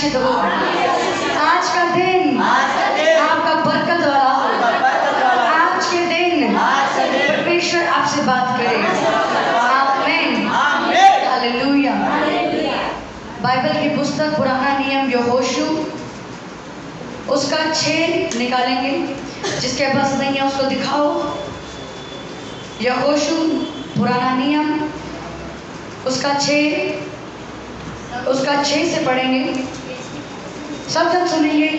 आशीषित हो। आज का दिन आपका बरकत वाला हो। आज के दिन परमेश्वर आपसे बात करे। आमीन, हालेलुया। बाइबल की पुस्तक पुराना नियम यहोशू उसका 6 निकालेंगे। जिसके पास नहीं है उसको दिखाओ। यहोशू पुराना नियम उसका 6 से पढ़ेंगे। सब जन सुनेंगे।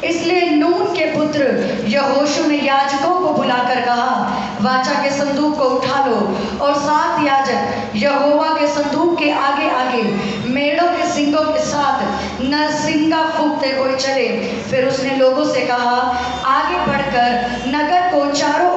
इसलिए नून के पुत्र यहोशू ने याजकों को बुलाकर कहा, वाचा के संदूक को उठा लो। और 7 याजक यहोवा के संदूक के आगे आगे मेढ़ों के सींगों के साथ नरसिंगा फूंकते हुए चले। फिर उसने लोगों से कहा, आगे बढ़कर नगर को चारों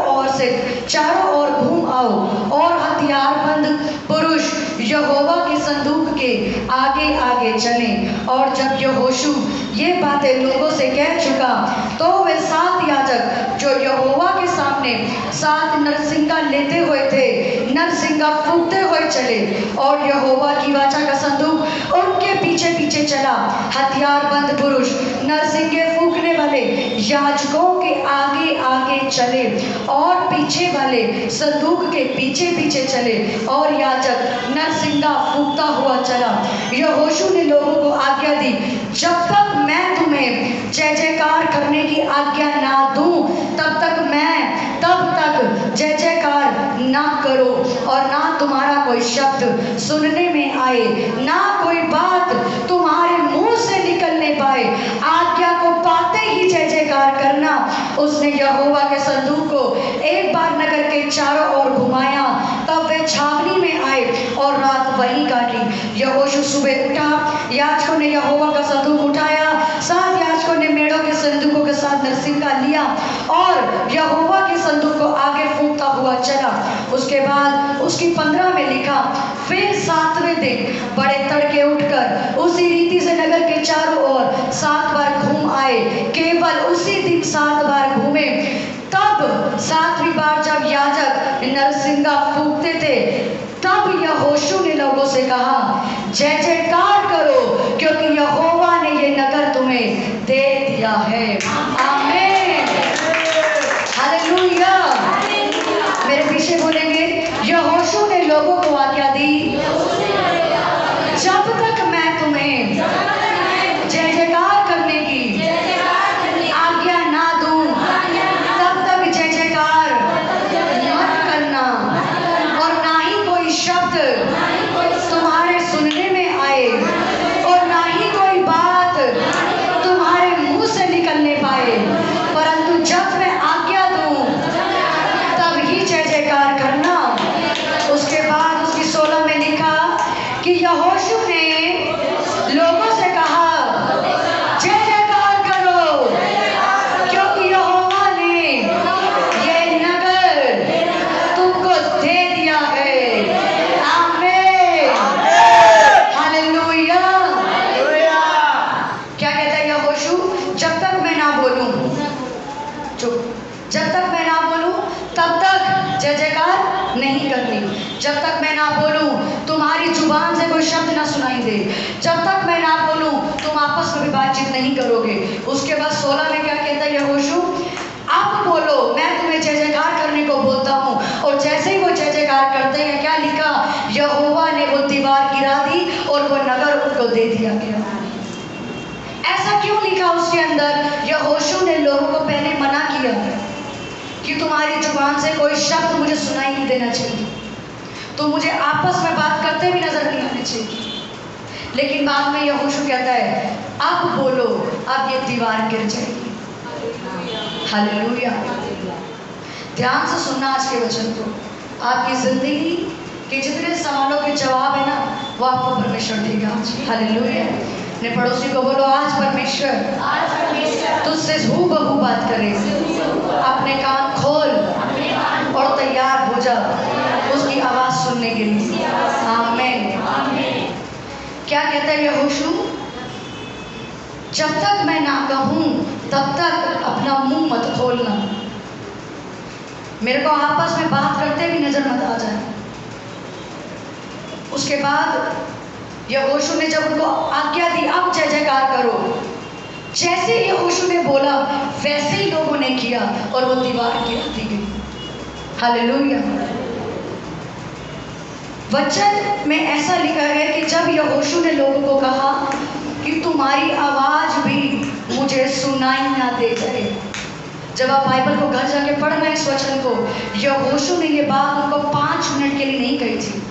ओर घूम आओ और हथियारबंद पुरुष यहोवा के संदूक के आगे आगे चलें। और जब यहोशू ये बातें लोगों से कह चुका तो वे 7 याजक जो यहोवा के सामने 7 नरसिंगा लेते हुए थे, नरसिंगा फूंकते हुए चले। और यहोवा की वाचा का संदूक उनके पीछे पीछे चला। हथियारबंद पुरुष नरसिंगे फूंकने वाले याजकों के आगे आगे चले और पीछे वाले संदूक के पीछे पीछे चले और याजक नरसिंगा फूंकता हुआ चला। यहोशू ने लोगों को आज्ञा दी, जब तक मैं तुम्हें जय जयकार करने की आज्ञा ना दूं तब तक जय जयकार ना करो। और ना तुम्हारा कोई शब्द सुनने में आए, ना कोई बात तुम्हारे मुंह से निकलने पाए। आज्ञा को पाते ही जय जयकार करना। उसने यहोवा के संदूक को एक बार नगर के चारों ओर घुमाया। तब वे छावनी में आए और रात वहीं काटी। यहोशू सुबह उठा, याजकों ने यहोवा का संदूक उठाया। 7 याजकों ने मेढ़ों के संदूकों के साथ नरसिंगा लिया और यहोवा के संदूक को आगे फूंकता हुआ चला। उसके बाद उसकी 15 में लिखा, फिर 7वें दिन बड़े तड़के उठकर उसी रीति से नगर के चारों ओर 7 बार घूम आए। केवल उसी दिन 7 बार घूमे। तब 7वीं बार जब याजक नरसिंगा फूंकते थे तब यहोशू ने लोगों से कहा, जय जयकार करो क्योंकि यहोवा ने ये नगर तुम्हें दे दिया है। आमीन, हालेलुया। मेरे पीछे बोलेंगे, यहोशू ने लोगों को आज्ञा दी, जब तक मैं तुम्हें जय जयकार करने की आज्ञा ना दूं तब तक जय जयकार मत करना। और ना ही कोई शब्द तुम्हारे सुनने में आए और ना ही कोई बात तुम्हारे मुंह से निकलने पाए, परंतु जब मैं आज्ञा दूं तब ही जय जयकार करना। उसके बाद उसकी 16 में लिखा कि यहोशू ने लोगों से कहा, जय जयकार करो क्योंकि यहोवा ने ये नगर तुमको दे दिया है। आमीन, हालेलुया। क्या कहता है यहोशू? जब तक मैं ना बोलूं, चुप। जब तक मैं ना बोलूं तब तक जय जयकार नहीं करनी। जब तक मैं ना बोलूं तुम्हारी जुबान से कोई शब्द ना सुनाई दे। जब तक मैं ना बोलूं तुम आपस में भी बातचीत नहीं करोगे। उसके बाद 16 में क्या कहता है यहोशू? अब बोलो, मैं तुम्हें जय जयकार करने को बोलता हूँ। और जैसे ही वो जय जयकार करते हैं, क्या लिखा? यहोवा ने वो दीवार गिरा दी और वो नगर उनको दे दिया गया। ऐसा क्यों लिखा उसके अंदर? यहोशू ने लोगों को पहले मना किया कि तुम्हारी जुबान से कोई शब्द मुझे सुनाई नहीं देना चाहिए, तो मुझे आपस में बात करते भी नजर नहीं आने चाहिए। लेकिन बाद में यहोशू कहता है, अब बोलो, अब ये दीवार गिर जाएगी। हालेलुया। ध्यान से सुनना आज के वचन को। आपकी जिंदगी के जितने सवालों के जवाब है ना, वो आपको परमेश्वर देगा आज। हालेलुया। अपने पड़ोसी को बोलो, आज परमेश्वर तुझसे हूबहू बात करे। अपने कान खोल और तैयार हो जा उसकी आवाज सुनने के लिए। आमीन। क्या कहता है यहोशू? जब तक मैं ना कहूं तब तक अपना मुंह मत खोलना। मेरे को आपस में बात करते भी नजर मत आ जाए। उसके बाद यहोशू ने जब उनको आज्ञा दी, अब जय जयकार करो, जैसे यहोशू ने बोला वैसे ही लोगों ने किया और वो दीवार गिरती गई। हालेलुया। वचन में ऐसा लिखा है कि जब यहोशू ने लोगों को कहा कि तुम्हारी आवाज भी मुझे सुनाई ना दे जाए। जब आप बाइबल को घर जाके पढ़ना इस वचन को, यहोशू ने ये बात उनको 5 मिनट के लिए नहीं कही थी।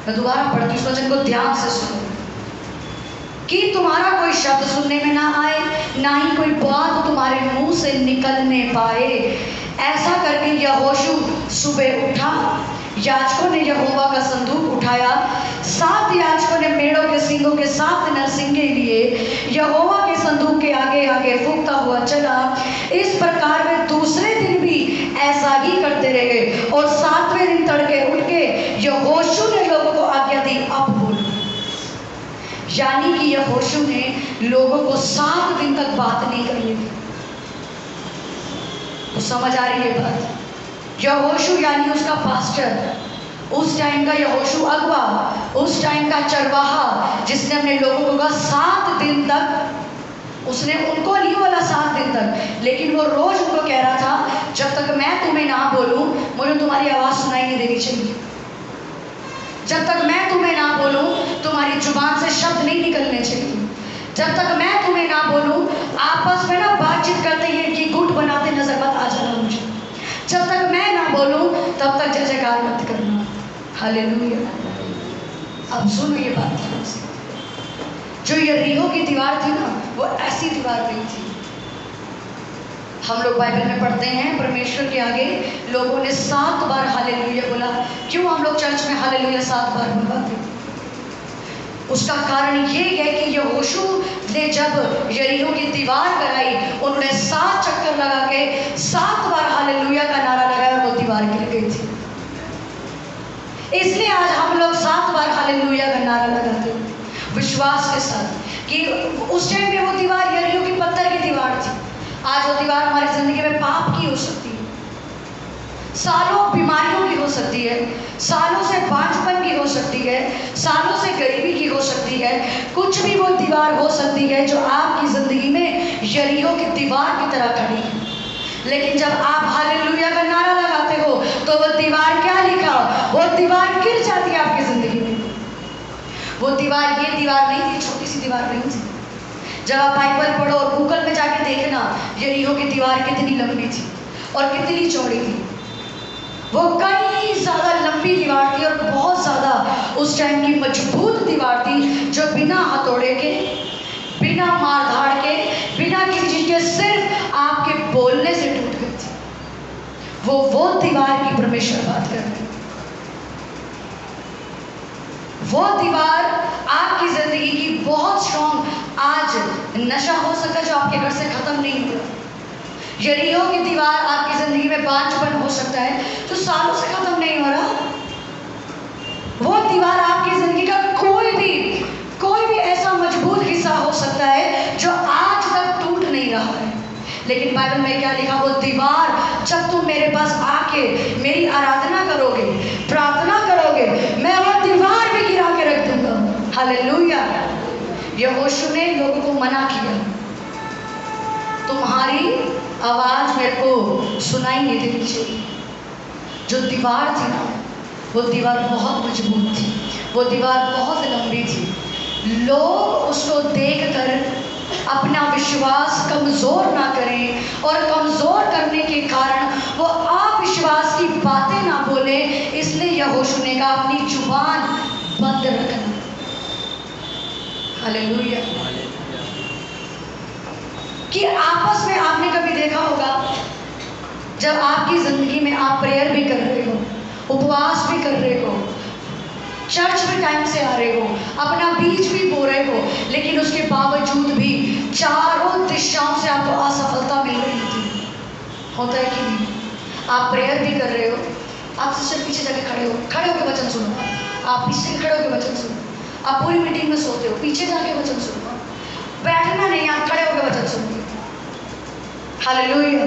मैं दोबारा पढ़ती हूँ, इस वचन को ध्यान से सुनो। कि तुम्हारा कोई शब्द सुनने में ना आए, ना ही कोई बात तुम्हारे मुंह से निकलने पाए। ऐसा करके यहोशू सुबह उठा, याजकों ने यहोवा का संदूक उठाया, 7 याजकों ने मेढ़ों के सींगों के 7 नरसिंगे लिए, यहोवा के संदूक के आगे आगे फूंकता हुआ चला। इस प्रकार वे दूसरे दिन भी ऐसा ही करते रहे और 7वें दिन तड़के उठ के यहोशू ने लोगों को आज्ञा दी, अब बोलो। यानी कि यहोशू ने लोगों को 7 दिन तक बात नहीं करनी थी। तो समझ आ रही है बात? यहोशू यानी उसका पास्टर, उस टाइम का यहोशू अगवा, उस टाइम का चरवाहा, जिसने अपने लोगों को कहा 7 दिन तक। उसने उनको नहीं बोला 7 दिन तक, लेकिन वो रोज उनको कह रहा था जब तक मैं तुम्हें ना बोलूं मुझे तुम्हारी आवाज सुनाई नहीं देनी चाहिए। जब तक मैं तुम्हें ना बोलूं तुम्हारी जुबान से शब्द नहीं निकलने चाहिए। जब तक मैं तुम्हें ना बोलूं आपस में ना बातचीत करते हैं कि गुट बनाते नजर मत आ जाना मुझे। जब तक मैं ना बोलूं तब तक जय जयकार मत करना। हालेलुया। अब सुनो ये बात ध्यान से। जो यरीहो की दीवार थी ना, वो ऐसी दीवार नहीं थी। हम लोग बाइबल में पढ़ते हैं परमेश्वर के आगे लोगों ने 7 बार हालेलुया बोला। क्यों हम लोग चर्च में हालेलुया 7 बार बुलवाते? उसका कारण ये है कि यहोशू ने जब यरीहो की दीवार कराई, उन्होंने 7 चक्कर लगा के 7 बार हालेलुया का नारा लगाया और वो दीवार गिर गई थी। इसलिए आज हम लोग 7 बार हालेलुया का नारा लगाते हैं विश्वास के साथ कि उस टाइम में वो दीवार यरीहो की पत्थर की दीवार थी। आज वो दीवार हमारी जिंदगी में पाप की हो सकती है, सालों बीमारियों की हो सकती है, सालों से बांझपन की हो सकती है, सालों से गरीबी की हो सकती है। कुछ भी वो दीवार हो सकती है जो आपकी जिंदगी में यरीहो की दीवार की तरह खड़ी है। लेकिन जब आप हालेलुया का नारा लगाते हो तो वो दीवार क्या लिखा, वो दीवार गिर जाती है आपकी जिंदगी में। वो दीवार ये दीवार नहीं थी, छोटी सी दीवार नहीं थी। जब आप बाइबल पढ़ो और गूगल में जाके देखना यरीहो की दीवार कितनी लंबी थी और कितनी चौड़ी थी। वो कई ज़्यादा लंबी दीवार थी और बहुत ज़्यादा उस टाइम की मजबूत दीवार थी, जो बिना हथौड़े के, बिना मार धाड़ के, बिना किसी चीज़ के, सिर्फ आपके बोलने से टूट गई थी। वो दीवार की परमेश्वर बात कर रहे हैं। वो दीवार आपकी जिंदगी की बहुत स्ट्रॉन्ग। आज नशा हो सकता है जो आपके घर से खत्म नहीं हुआ। यरीहो की दीवार आपकी जिंदगी में बांझपन हो सकता है जो सालों से खत्म नहीं हो रहा। वो दीवार आपकी जिंदगी का कोई भी ऐसा मजबूत हिस्सा हो सकता है जो आज तक टूट नहीं रहा है। लेकिन बाइबल में क्या लिखा, वो दीवार जब तुम मेरे पास आके मेरी आराधना करोगे, प्रार्थना करोगे, मैं वो दीवार भी गिरा के रख दूंगा। हालेलुया। यहोशू ने लोगों को मना किया, तुम्हारी आवाज मेरे को सुनाई नहीं देनी चाहिए। जो दीवार थी ना, वो दीवार बहुत मजबूत थी, वो दीवार बहुत लंबी थी। लोग उसको देखकर अपना विश्वास कमजोर ना करें और कमजोर करने के कारण वो अविश्वास की बातें ना बोले, इसलिए यहोशू ने कहा अपनी जुबान बंद रखना। हालेलुया। कि आपस में आपने कभी देखा होगा जब आपकी जिंदगी में आप प्रेयर भी कर रहे हो, उपवास भी कर रहे हो, चर्च में टाइम से आ रहे हो, अपना बीज भी बो रहे हो, लेकिन उसके बावजूद भी चारों दिशाओं से आपको असफलता मिल रही थी। होता है कि नहीं? आप प्रेयर भी कर रहे हो, आप सिर्फ पीछे जाके खड़े होकर वचन सुनो, आप पीछे खड़े होकर वचन सुनो, आप पूरी मीटिंग में सोते हो, पीछे जाके वचन सुनो, बैठना नहीं, आप खड़े होकर वचन सुनो। हालेलुया।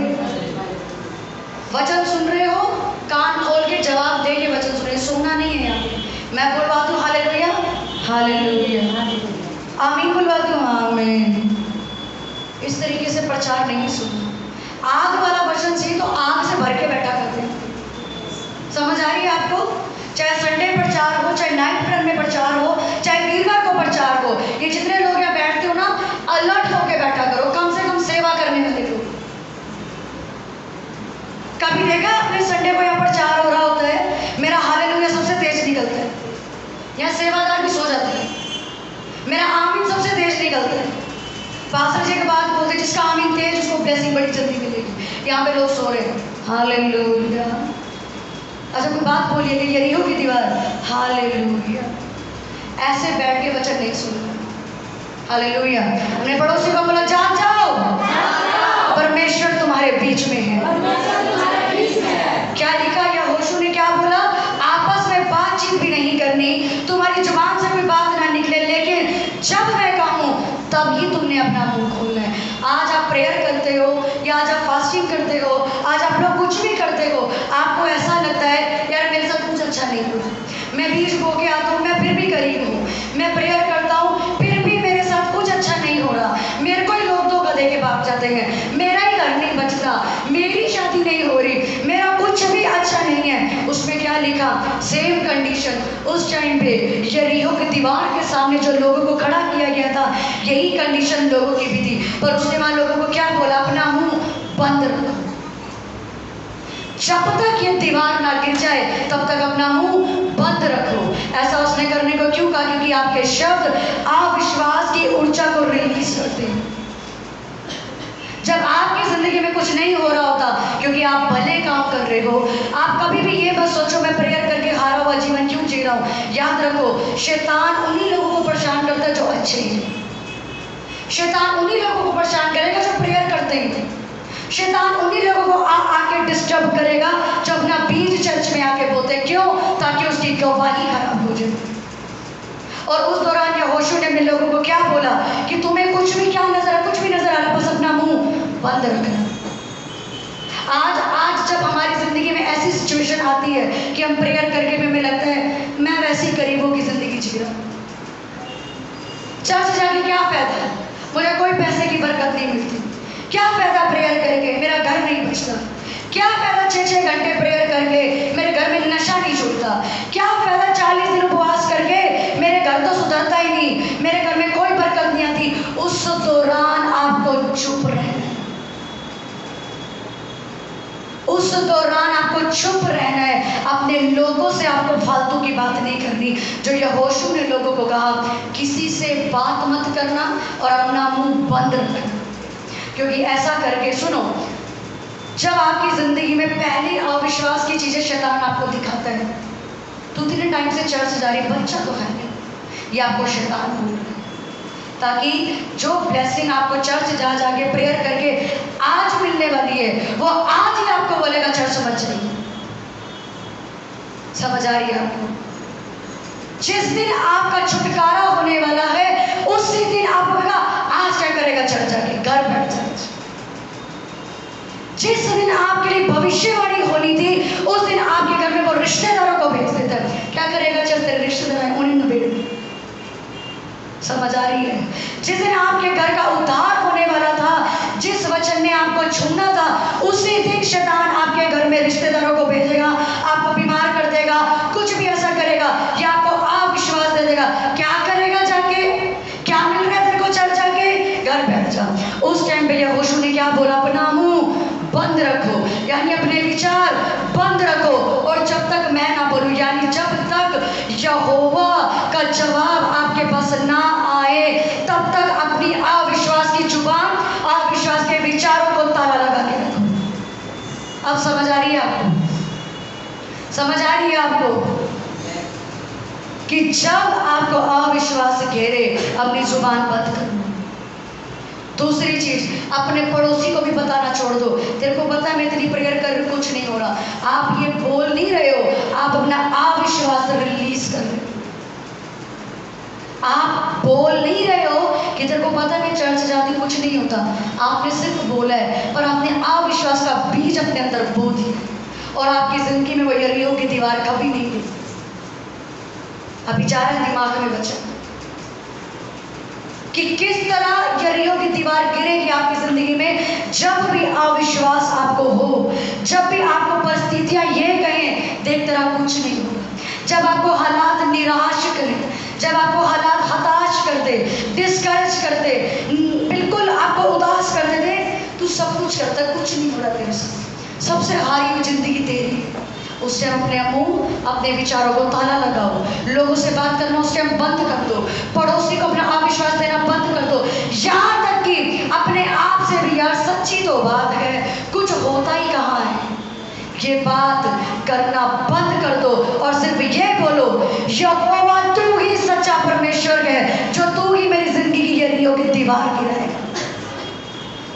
वचन सुन रहे हो, कान खोल के जवाब दे के वचन सुन रहे, सोना नहीं है यहाँ पे। मैं बुलवा दूं हालेलुया, हालेलुया। आमीन बुलवा दो, आमीन। इस तरीके से प्रचार नहीं सुनना। आग वाला वचन चाहिए तो आग से भर के बैठा करते हैं। समझ आ रही है आपको? चाहे संडे प्रचार हो, चाहे नाइट प्रेयर में प्रचार हो, चाहे वीरवार को प्रचार हो, ये जितने लोग यहाँ बैठते हो ना, अलर्ट होके बैठा करो, कम से कम सेवा करने वाले लोग। कभी देखा आपने संडे को यहाँ प्रचार हो रहा होता है, मेरा हालेलुया सबसे तेज निकलता है, यहाँ सेवादार भी सो जाते हैं, मेरा आमीन सबसे तेज निकलता है। पास्टर जी के बाद बोलते जिसका आमीन तेज उसको ब्लेसिंग बड़ी जल्दी मिलेगी। यहाँ पे लोग सो रहे हैं, हालेलुया। अच्छा कोई बात बोलिए कि यरीहो की दीवार, हालेलुया। ऐसे बैठ के वचन नहीं सुनना, हालेलुया। अपने पड़ोसी को बोला जान जाओ, परमेश्वर तुम्हारे बीच में है। क्या लिखा यहोशू ने, क्या बोला? आपस में बातचीत भी नहीं करनी, तुम्हारी जुबान से कोई बात ना निकले, लेकिन जब मैं कहूँ तब ही तुमने अपना मुंह खोलना है। आज आप प्रेयर करते हो या आज आप फास्टिंग करते हो, आज आप लोग कुछ भी करते हो, आपको ऐसा लगता है यार मेरे साथ कुछ अच्छा नहीं हुआ, मैं बीज बो के आता हूँ, मैं फिर भी गरीब हूँ, मैं प्रेयर करता हूँ फिर भी मेरे साथ कुछ अच्छा नहीं हो रहा, मेरे को ही लोग तो गधे के बाप जाते हैं, मेरा ही घर नहीं बचता, मेरी शादी नहीं हो रही, मेरा कुछ भी अच्छा नहीं है। उसमें क्या लिखा? सेम कंडीशन उस टाइम पे यरीहो की दीवार के सामने जो लोगों को खड़ा किया गया था, यही कंडीशन लोगों की भी थी, पर उसने वहां लोगों को क्या बोला? अपना मुंह बंद रखो, जब तक ये दीवार ना गिर जाए तब तक अपना मुंह बंद रखो। ऐसा उसने करने को क्यों कहा? क्योंकि आपके शब्द अविश्वास की ऊर्जा को रिलीज करते हैं। जब आपकी जिंदगी में कुछ नहीं हो रहा होता क्योंकि आप भले काम कर रहे हो, आप कभी भी ये मत सोचो मैं प्रेयर करके हारा हुआ जीवन क्यों जी रहा हूँ। याद रखो, शैतान उन्हीं लोगों को परेशान करता है जो अच्छे हैं। शैतान उन्हीं लोगों को परेशान करेगा जो प्रेयर करते हैं। शैतान उन्हीं लोगों को आके डिस्टर्ब करेगा जो अपना बीज चर्च में आके बोलते हैं। क्यों? ताकि उसकी गवाही खराब हो जाए। और उस दौरान यहोशू ने अपने लोगों को क्या बोला कि तुम्हें कुछ भी क्या नजर आ, कुछ भी नजर आ रहा, बस अपना मुंह बंद रखना। आज जब हमारी जिंदगी में ऐसी सिचुएशन आती है कि हम प्रेयर करके भी हमें लगता है मैं वैसी गरीबों की जिंदगी जी रहा, चर्च जाके क्या फायदा, मुझे कोई पैसे की बरकत नहीं मिलती, क्या फायदा प्रेयर करके, मेरा घर नहीं बचता, क्या फायदा 6-6 घंटे प्रेयर करके मेरे घर में नशा नहीं छूटता, क्या फायदा 40 दिन उपवास करके मेरे घर तो सुधरता ही नहीं, मेरे घर में कोई बरकत नहीं आती। उस दौरान आपको चुप रहना है, उस दौरान आपको चुप रहना है, अपने लोगों से आपको फालतू की बात नहीं करनी। जो यहोशू ने लोगों को कहा किसी से बात मत करना और अपना मुंह बंद रखना, क्योंकि ऐसा करके सुनो, जब आपकी जिंदगी में पहली अविश्वास की चीजें शैतान आपको दिखाता है, 2-3 टाइम से चर्च जा रही, बच्चा तो है नहीं, ये आपको शैतान बोल रहा है, ताकि जो ब्लेसिंग आपको चर्च जा जाके प्रेयर करके आज मिलने वाली है वो आज ही आपको बोलेगा चर्च मत जाइए। समझ आ रही है आपको? जिस दिन आपका छुटकारा होने वाला है उसी दिन आपको बोलेगा आज क्या करेगा चर्च जाके, घर बैठ जाए। जिस दिन आपके लिए भविष्यवाणी होनी थी उस दिन आपके घर में वो रिश्तेदारों को भेज देता है, क्या करेगा चल तेरे रिश्तेदार हैं उन्हें भेज दे। समझ आ रही है? जिस दिन आपके घर का उद्धार होने वाला था, जिस वचन ने आपको छूना था, उसी दिन शैतान आपके घर में रिश्तेदारों को भेजेगा, आपको बीमार कर देगा, कुछ भी ऐसा करेगा या आपको अविश्वास दे देगा। क्या करेगा जाके, क्या मिल रहा है तेरे को चल जाके, घर बैठ जा। उस टाइम पे यहोशू ने क्या बोला? अपना मुंह बंद रखो, यानी अपने विचार बंद रखो, और जब तक मैं ना बोलूं, यानी जब तक यहोवा का जवाब आपके पास ना आए तब तक अपनी अविश्वास की जुबान, अविश्वास के विचारों को ताला लगा के रखो। अब समझ आ रही है आपको? समझ आ रही है आपको कि जब आपको अविश्वास घेरे अपनी जुबान बंद करो। दूसरी चीज, अपने पड़ोसी को भी बताना छोड़ दो, तेरे को पता है मैं इतनी प्रेयर कर रही हूं कुछ नहीं हो रहा। आप ये बोल नहीं रहे हो, आप अपना अविश्वास रिलीज कर रहे हो। आप बोल नहीं रहे हो कि तेरे को पता है मैं चर्च जाती हूं कुछ नहीं होता, आपने सिर्फ बोला है, पर आपने अविश्वास का बीज अपने अंदर बो दिया और आपकी जिंदगी में वो यरीहो की दीवार कभी नहीं गिरी। अभी जा रहे दिमाग में बचा। कि किस तरह यरीहो की दीवार गिरेगी आपकी जिंदगी में जब भी अविश्वास आपको हो, जब भी आपको परिस्थितियां ये कहें देख तेरा कुछ नहीं होगा, जब आपको हालात निराश करें, जब आपको हालात हताश कर दे, डिस्करेज कर दे, बिल्कुल आपको उदास कर दे, तू सब कुछ करता है, कुछ नहीं हो रहा तेरे साथ, सबसे हारी हुई जिंदगी तेरी है। उस टाइम अपने मुंह, अपने विचारों को ताला लगाओ, लोगों से बात करना उस टाइम बंद कर दो, पड़ोसी को अपना अविश्वास देना बंद कर दो, यहाँ तक कि अपने आप से भी, यार सच्ची तो बात है, कुछ होता ही कहाँ है, ये बात करना बंद कर दो और सिर्फ ये बोलो, यहोवा तू ही सच्चा परमेश्वर है, जो तू ही मेरी जिंदगी की यरीहो की दीवार गिराएगा।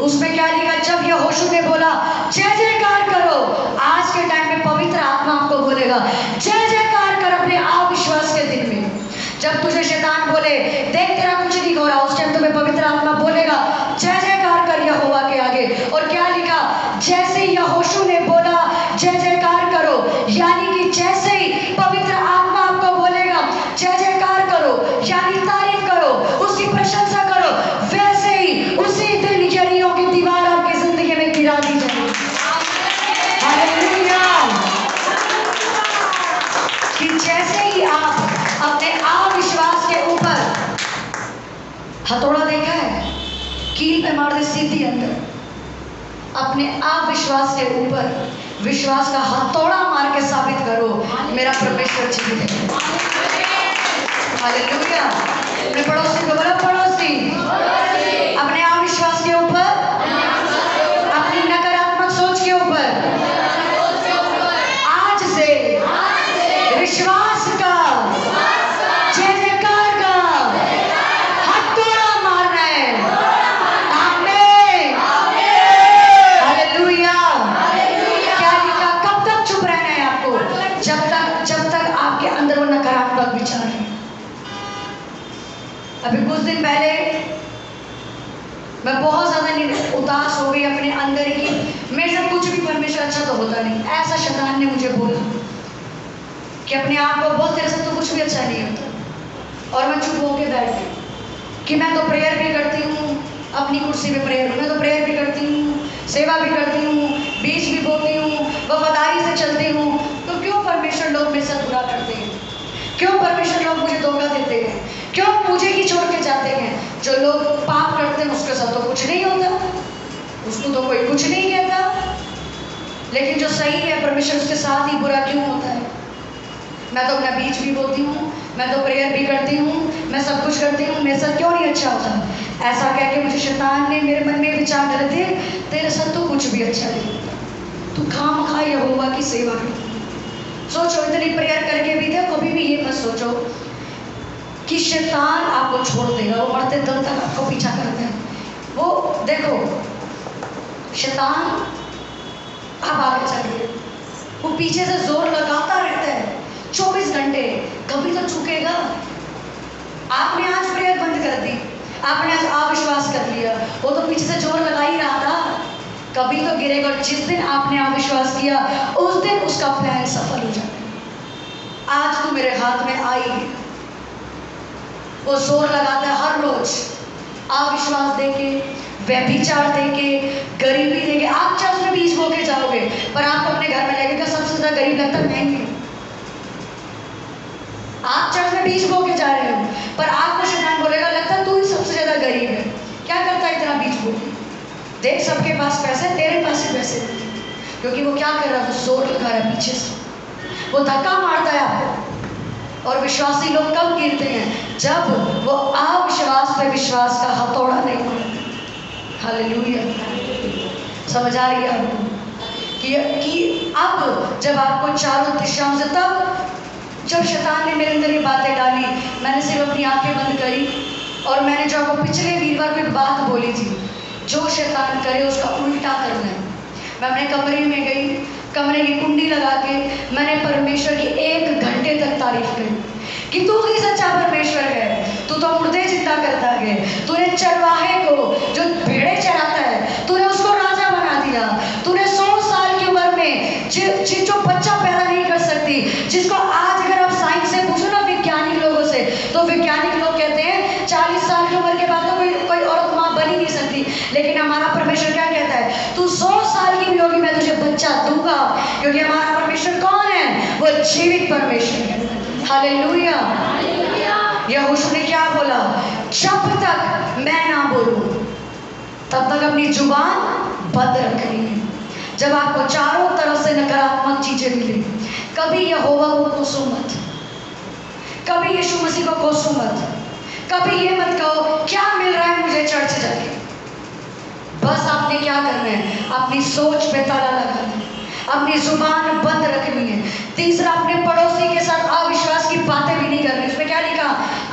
उसमें क्या लिखा, जब यहोशू ने बोला जय जयकार करो, आज के टाइम में पवित्र आत्मा आपको बोलेगा जय जयकार कर अपने अविश्वास के दिन में। जब तुझे शैतान बोले देख तेरा कुछ नहीं हो रहा, उस टाइम तुम्हें पवित्र आत्मा बोलेगा जय जयकार कर यहोवा के आगे। और क्या लिखा, जैसे यहोशू ने बोला जय जयकार करो, यानी कि जैसे ही पवित्र आत्मा आपको बोलेगा जय जयकार करो, यानी तारीफ करो, उसकी प्रशंसा करो, वैसे ही उसी दिन यरीहो की दीवार आपकी जिंदगी में गिरा दी जाएगी। हालेलुया। कि जैसे ही आप अपने अविश्वास के ऊपर हथौड़ा, देखा है कील पे मार दे सीधी अंदर, अपने अविश्वास के ऊपर विश्वास का हथौड़ा मार के साबित करो मेरा परमेश्वर जीवित है। हालेलुया। अपने पड़ोसी को बोला, पड़ोसी अपने अविश्वास के ऊपर, अपनी नकारात्मक सोच के ऊपर आज से विश्वास का जय जयकार का हथौड़ा मारना है। आमीन। हालेलुया। क्या लिखा, कब तक चुप रहना है आपको, जब तक आपके अंदर वो नकारात्मक विचार है। अभी कुछ दिन पहले मैं बहुत ज़्यादा उदास हो गई अपने अंदर की, मेरे साथ कुछ भी परमेश्वर अच्छा तो होता नहीं, ऐसा शैतान ने मुझे बोला कि अपने आप को बोल तेरे साथ तो कुछ भी अच्छा नहीं होता। और मैं चुप होके बैठ गई कि मैं तो प्रेयर भी करती हूँ, अपनी कुर्सी पे प्रेयर, मैं तो प्रेयर भी करती हूँ, सेवा भी करती हूँ, बीच भी बोलती हूँ, वफादारी से चलती हूँ, तो क्यों परमेश्वर लोग मेरे साथ बुरा करते हैं, क्यों परमेश्वर लोग मुझे धोखा देते हैं, क्यों मुझे ही छोड़ के जाते हैं। जो लोग पाप करते हैं उसके साथ तो कुछ नहीं होता, उसको तो कोई कुछ नहीं कहता, लेकिन जो सही है परमेश्वर उसके साथ ही बुरा क्यों होता है। मैं तो अपना बीच भी बोलती हूँ, मैं तो प्रेयर भी करती हूँ, मैं सब कुछ करती हूँ, मेरे साथ क्यों नहीं अच्छा होता। ऐसा कह के मुझे शैतान ने मेरे मन में विचार डाले थे, तेरे साथ तो कुछ भी अच्छा नहीं होता, तू खामखा यहोवा की सेवा करती। सोचो इतनी प्रेयर करके भी देखो, कभी भी ये मत सोचो कि शैतान आपको छोड़ देगा, वो मरते दम तक आपको पीछा करते हैं। वो देखो शैतान आप आगे चलिए, वो पीछे से जोर लगाता रहता है 24 घंटे, कभी तो चुकेगा। आपने आज प्रेयर बंद कर दी, आपने आज अविश्वास कर लिया, वो तो पीछे से जोर लगा ही रहा था, कभी तो गिरेगा। और जिस दिन आपने अविश्वास किया उस दिन उसका प्लान सफल हो जाता है। आज तो मेरे हाथ में आई है, वो जोर लगाता है हर रोज, अविश्वास देके, व्यभिचार देके, गरीबी देके। आप चर्च में बीच बो के जाओगे पर आपको अपने घर में लगेगा सबसे ज्यादा गरीब लगता मैं ही हूँ। आप चर्च में बीच बो के जा रहे हो पर आपको शैतान बोलेगा लगता तू ही सबसे ज्यादा गरीब है, क्या करता है इतना बीच बो के, देख सबके पास पैसे, तेरे पास ही पैसे नहीं। क्योंकि वो क्या कर रहा है, वो जोर लगा रहा है पीछे से, वो धक्का मारता है आपको। और विश्वासी लोग कब गिरते हैं, जब वो अविश्वास पे विश्वास का हथौड़ा नहीं मारते। हालेलुया। समझ आ रही है आपको कि अब जब आपको चारों दिशाओं से, तब जब शैतान ने मेरे अंदर ये बातें डाली, मैंने सिर्फ अपनी आंखें बंद करी और मैंने जो आपको पिछले वीरवार को एक बात बोली थी, जो शैतान करे उसका उल्टा करना है। मैं अपने कमरे में गई, कमरे की कुंडी लगा के मैंने परमेश्वर की 1 घंटे तक तारीफ करी कि तू ही सच्चा परमेश्वर है, तू तो मुर्दे जिंदा करता है, तूने चरवाहे को जो भेड़े चराता है तूने उसको राजा बना दिया, तूने 100 साल की उम्र में जो बच्चा पैदा नहीं कर सकती, जिसको आज अगर आप साइंस से पूछो ना वैज्ञानिक लोगों से, तो वैज्ञानिक लोग कहते हैं 40 साल की उम्र के बाद तो सकती, लेकिन हमारा परमेश्वर क्या कहता है, तू 100 साल की भी होगी मैं तुझे बच्चा दूंगा, क्योंकि हमारा परमेश्वर कौन है, वो जीवित परमेश्वर है। हालेलुया। यहोशू ने क्या बोला, जब तक मैं ना बोलूं तब तक अपनी जुबान बंद रखनी है। जब आपको चारों तरफ से नकारात्मक चीजें मिले, कभी यहोवा को कोसो मत, कभी यीशु मसीह को कोसो मत, कभी ये मत कहो क्या मिल रहा है मुझे चर्च जाके। बस आपने क्या करना है, अपनी सोच पे ताला लगाना है, अपनी जुबान बंद रखनी है। तीसरा, अपने पड़ोसी के साथ अविश्वास की बातें भी नहीं करनी। उसमें क्या लिखा,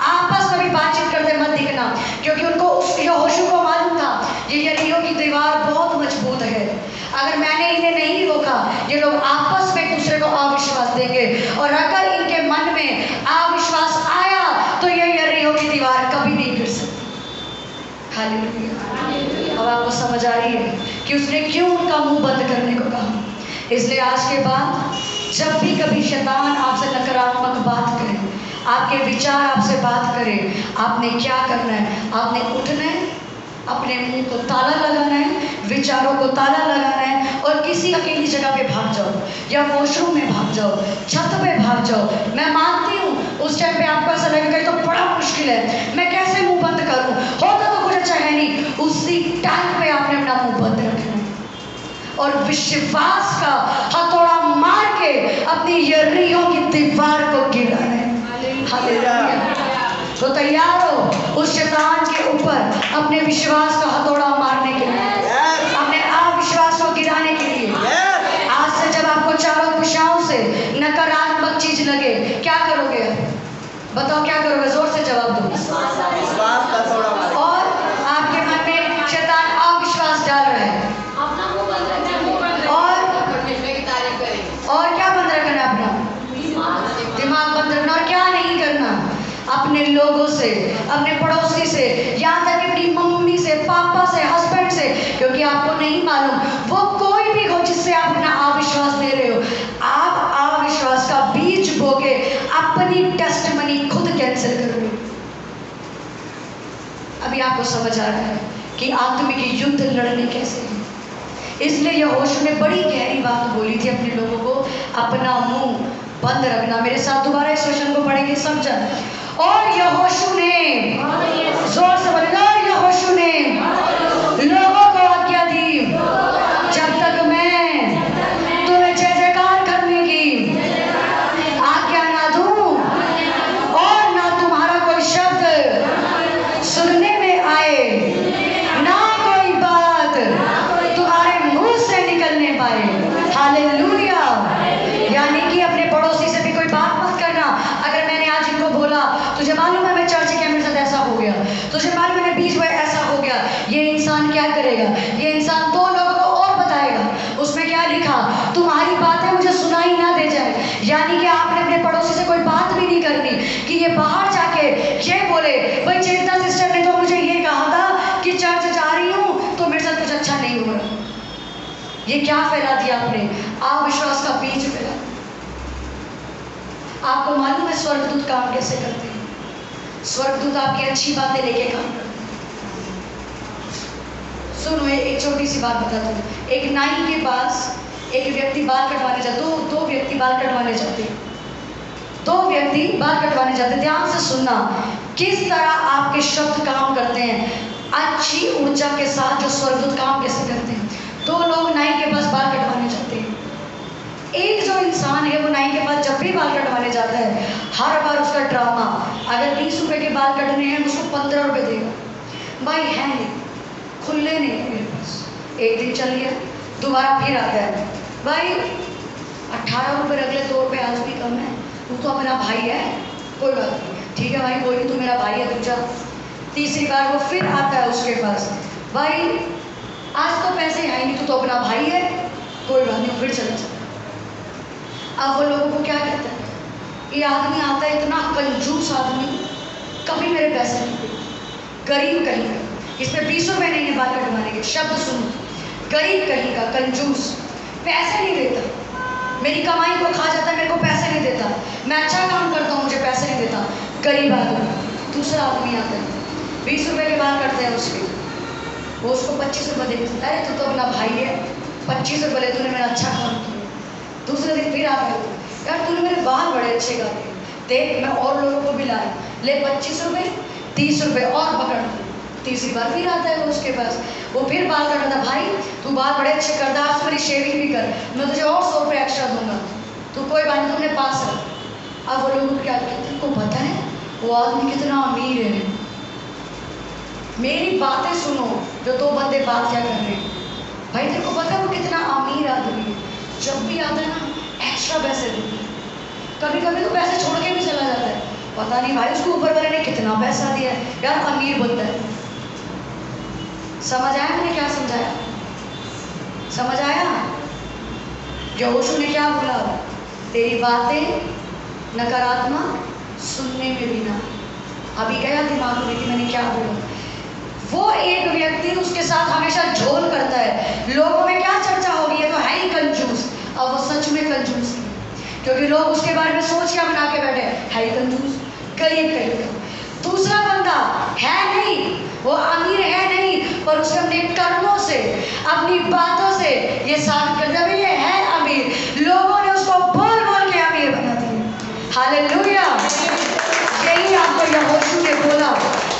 आपस में भी बातचीत करते मत दिखना, क्योंकि उनको उस यहोशू को मालूम था ये यरीहो की दीवार बहुत मजबूत है, अगर मैंने इन्हें नहीं रोका ये लोग आपस में एक दूसरे को अविश्वास देंगे, और अगर इनके मन में अविश्वास आया तो ये यरीहो की दीवार कभी नहीं गिर सकती। हालेलुया। अब आपको समझ आ रही है कि उसने क्यों उनका मुंह बंद करने को कहा। इसलिए आज के बाद जब भी कभी शैतान आपसे नकारात्मक बात करे, आपके विचार आपसे बात करे, आपने क्या करना है, आपने उठना है, अपने मुंह को ताला लगाना है, विचारों को ताला लगाना है, और किसी अकेली जगह पे भाग जाओ, या वॉशरूम में भाग जाओ, छत पे भाग जाओ। मैं मानती हूँ उस टाइम पे आपको ऐसा लगेगा ये तो बड़ा मुश्किल है, मैं कैसे मुंह बंद करूँ, होता तो कुछ अच्छा है नहीं। उसी टाइम पे आपने अपना मुंह बंद रखना है और विश्वास का हथौड़ा मार के अपनी यरीहो की दीवार को गिराना है। हालेलुया। तो तैयार हो उस शैतान के ऊपर अपने विश्वास का हथौड़ा मारने के लिए, अपने अविश्वास को गिराने के लिए। आज से जब आपको चारों दिशाओं से नकारात्मक चीज लगे, क्या करोगे? बताओ क्या करोगे? जोर से जवाब दो। और आपके मन में शैतान अविश्वास डाल रहा है, और क्या बंद रखना है? अपना दिमाग बंद रखना। और क्या नहीं करना? अपने लोगों से, अपने पड़ोसी से, यहाँ तक अपनी मम्मी से, पापा से, हस्बैंड से, क्योंकि आपको नहीं मालूम वो कोई भी हो जिससे आप अपना अविश्वास दे रहे हो, आप अविश्वास का बीज बोके अपनी टेस्टमनी खुद कैंसिल कर रहे हो। अभी आपको समझ आ रहा है कि आत्मिक युद्ध लड़ने कैसे है। इसलिए यहोशू ने बड़ी गहरी बात बोली थी अपने लोगों को, अपना मुंह बंद रखना। मेरे साथ दोबारा इस वचन को पढ़ेंगे सब जन। और यहोशू ने, जोर से बोलेगा, और यहोशू ने लोगों को आज्ञा दी, जब तक मैं तुम्हें जय जयकार करने की आज्ञा ना दूं और ना तुम्हारा कोई शब्द सुनने में आए, ना कोई बात तुम्हारे मुंह से निकलने पाए। हालेलुया। यानी कि अपने पड़ोसी से भी कोई बात मत करना। अगर मैंने आज इनको बोला, तुझे मालूम है मैं चर्च के मेरे साथ ऐसा हो गया, तुझे मालूम है बीच में ऐसा हो गया, ये इंसान क्या करेगा? ये इंसान 2 लोगों को और बताएगा। उसमें क्या लिखा? तुम्हारी बातें मुझे सुनाई ना दे जाए। यानी कि आपने अपने पड़ोसी से कोई बात भी नहीं करनी कि ये बाहर जाके ये बोले, भाई चेतना सिस्टर ने तो मुझे ये कहा था कि चर्च जा रही हूँ तो मेरे साथ कुछ अच्छा नहीं हो रहा। ये क्या फैला दिया आपने? अविश्वास का बीज फैला। आपको मालूम है स्वर्गदूत काम कैसे करते हैं? स्वर्गदूत आपकी अच्छी बातें लेके काम करते हैं। सुनो, एक छोटी सी बात बताता हूँ। एक नाई के पास एक व्यक्ति बाल कटवाने जाते, दो व्यक्ति बाल कटवाने जाते, 2 व्यक्ति बाल कटवाने जाते। ध्यान से सुनना किस तरह आपके शब्द काम करते हैं, अच्छी ऊर्जा के साथ जो स्वर्गदूत काम कैसे करते हैं। 2 लोग नाई के पास बाल कटवाने जाते हैं। एक जो इंसान है वो नाई के पास जब भी बाल कटवाने जाता है, हर बार उसका ड्रामा, अगर 20 रुपए के बाल कटने हैं उसको 15 रुपए देगा। भाई है नहीं, खुले नहीं है मेरे पास। एक दिन चल गया, दोबारा फिर आता है, भाई 18 रुपये रख ले, 2 रुपये आज भी कम है, तू तो अपना भाई है, कोई बात नहीं, ठीक है भाई कोई नहीं, तू मेरा भाई है, दूसरा। तीसरी बार वो फिर आता है उसके पास, भाई आज तो पैसे है नहीं, तू तो अपना भाई है, कोई बात नहीं, फिर चला जाता। अब वो लोगों को क्या कहते हैं, ये आदमी आता है इतना कंजूस आदमी, कभी मेरे पैसे नहीं देता, गरीब कहीं का, इसमें 20 रुपये नहीं है बाल कटवाने के। शब्द सुनो, गरीब कहीं का, कंजूस, पैसे नहीं देता, मेरी कमाई को खा जाता है, मेरे को पैसे नहीं देता, मैं अच्छा काम करता हूँ, मुझे पैसे नहीं देता, गरीब आदमी। दूसरा आदमी आता है, 20 रुपये के बाल कटते हैं उसके, वो उसको 25 रुपये दे, अरे तू तो अपना भाई है, 25 रुपये ले, तूने मेरा अच्छा काम किया। दूसरे दिन फिर आता है, यार तूने मेरे बाल बड़े अच्छे काटे, देख मैं और लोगों को भी लाया, ले 25 रुपये, 30 रुपये और पकड़। तीसरी बार फिर आता है वो उसके पास, वो फिर बाल काट रहा था, भाई तू बाल बड़े अच्छे करता, आज मेरी शेविंग भी कर, मैं तुझे और 100 रुपये एक्स्ट्रा दूंगा, तू कोई बात नहीं, तुमने पास रख। अब वो लोग क्या कहते हैं, तुमको पता है वो आदमी कितना अमीर है, मेरी बातें सुनो, जो 2 बंदे बात क्या कर रहे हैं, भाई तेरे को पता है वो कितना अमीर आदमी है, जब भी आता है ना एक्स्ट्रा पैसे देते हैं, कभी कभी तो पैसे छोड़ के भी चला जाता है, पता नहीं भाई उसको ऊपर वाले ने कितना पैसा दिया है, यार अमीर बनता है। समझ आया मैंने क्या समझाया? समझ आया? यहोशू ने क्या बोला, तेरी बातें नकारात्मक सुनने में भी ना। अभी गया दिमाग में कि मैंने क्या बोला। वो एक व्यक्ति उसके साथ हमेशा झोल करता है, लोगों में क्या चर्चा होगी, ये तो है ही कंजूस, और वो सच में कंजूस है, क्योंकि लोग उसके बारे में सोच क्या बना के बैठे, है ही कंजूस, गरीब कहीं। दूसरा बंदा है नहीं, वो अमीर है नहीं, पर उसने अपने कर्मों से, अपनी बातों से ये साबित कर दिया ये है अमीर, लोगों ने उसको बोल बोल के अमीर बना दिया। हालेलुया। यही आपको यहोशू ने बोला,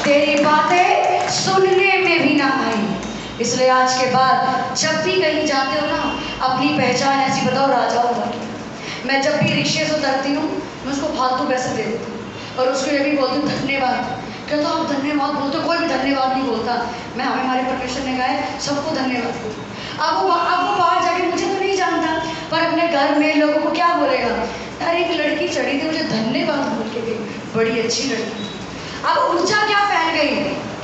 तेरी बातें सुनने में भी ना आई। इसलिए आज के बाद जब भी कहीं जाते हो ना, अपनी पहचान ऐसी बताओ, राजा होगा। मैं जब भी रिक्शे से उतरती हूँ, मैं उसको फालतू पैसे दे देती हूँ और उसको ये भी बोलती हूँ धन्यवाद। क्या तो आप धन्यवाद बोलते हो? कोई भी धन्यवाद नहीं बोलता। मैं हमारे परमेश्वर ने कहा है सबको धन्यवाद दो। अब वो बाहर जाके मुझे तो नहीं जानता, पर अपने घर में लोगों को क्या बोलेगा, यार एक लड़की चढ़ी थी मुझे धन्यवाद बोल के गई, बड़ी अच्छी लड़की। अब ऊर्जा क्या फैल गई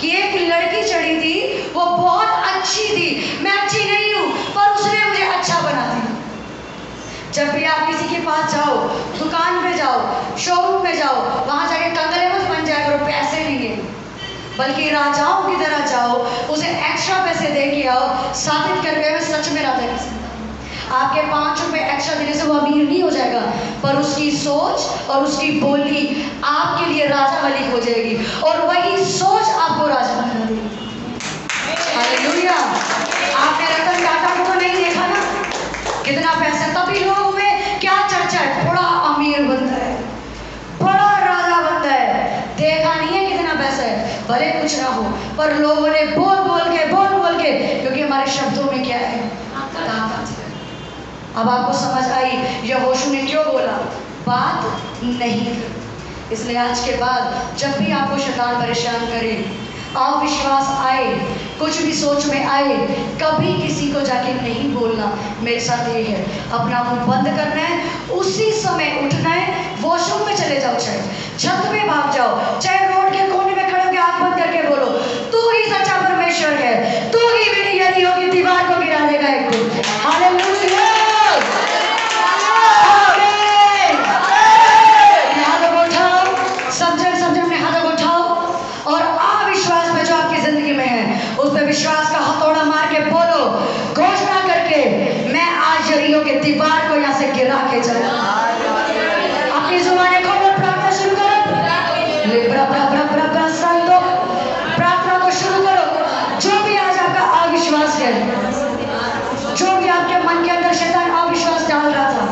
कि एक लड़की चढ़ी थी, वो बहुत अच्छी थी, मैं अच्छी नहीं हूँ पर उसने मुझे अच्छा बना दिया। जब भी आप किसी के पास जाओ, दुकान पे जाओ, शोरूम में जाओ, वहां जाके कंगले मत बन जाए करो पैसे नहीं है, बल्कि राजाओं की तरह जाओ, उसे एक्स्ट्रा पैसे दे के आओ, साबित करके मैं सच में राजा की संतान हूं। आपके 5 रुपए एक्स्ट्रा देने से वो अमीर नहीं हो जाएगा, पर उसकी सोच और उसकी बोली आपके लिए राजा वाली हो जाएगी, और वही सोच आपको राजा बना देगी। हालेलुया। आपने रतन टाटा को तो नहीं देखा ना, कितना पैसा, तभी लोगों में क्या चर्चा है, बड़ा अमीर बनता है, बड़ा राजा बनता है। देखा नहीं है कितना पैसा है, भले कुछ ना हो, पर लोगों ने बोल बोल के, क्योंकि हमारे शब्दों में क्या है, ताकत है। अब आपको समझ आई यहोशू ने क्यों बोला, बात नहीं कर। इसलिए आज के बाद जब भी आपको शैतान परेशान करे, अविश्वास आए, कुछ भी सोच में आए, कभी किसी को जाके नहीं बोलना। मेरे साथ ये है, अपना मुंह बंद करना है, उसी समय उठना है, वॉशरूम में चले जाओ, चाहे छत पे भाग जाओ, चाहे रोड के कोने में खड़े होकर आंख बंद करके बोलो, तू ही सच्चा परमेश्वर है, तू ही मेरी यरीहो की दीवार को गिरा देगा एक दिन। हालेलुया। हाथों को उठाओ, समझ में हाथों को उठाओ, और अविश्वास में जो आपकी जिंदगी में है उस पर विश्वास का हथौड़ा मार के बोलो, घोषणा करके, मैं आज यरीहो के दीवार को यहाँ से गिरा के जाऊंगा। अपनी जुबानें खोलो, प्रार्थना शुरू करो, प्रार्थना को शुरू करो। जो भी आज आपका अविश्वास है, जो भी आपके मन के अंदर शैतान अविश्वास डाल रहा था,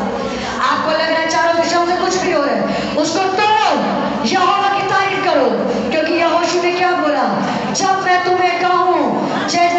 आपको लग रहा है चारों दिशाओं से कुछ भी हो रहा है, उसको तोड़ो, यहोवा की तारीफ करो, क्योंकि यहोशू ने क्या बोला, जब मैं तुम्हें कहूँ, जय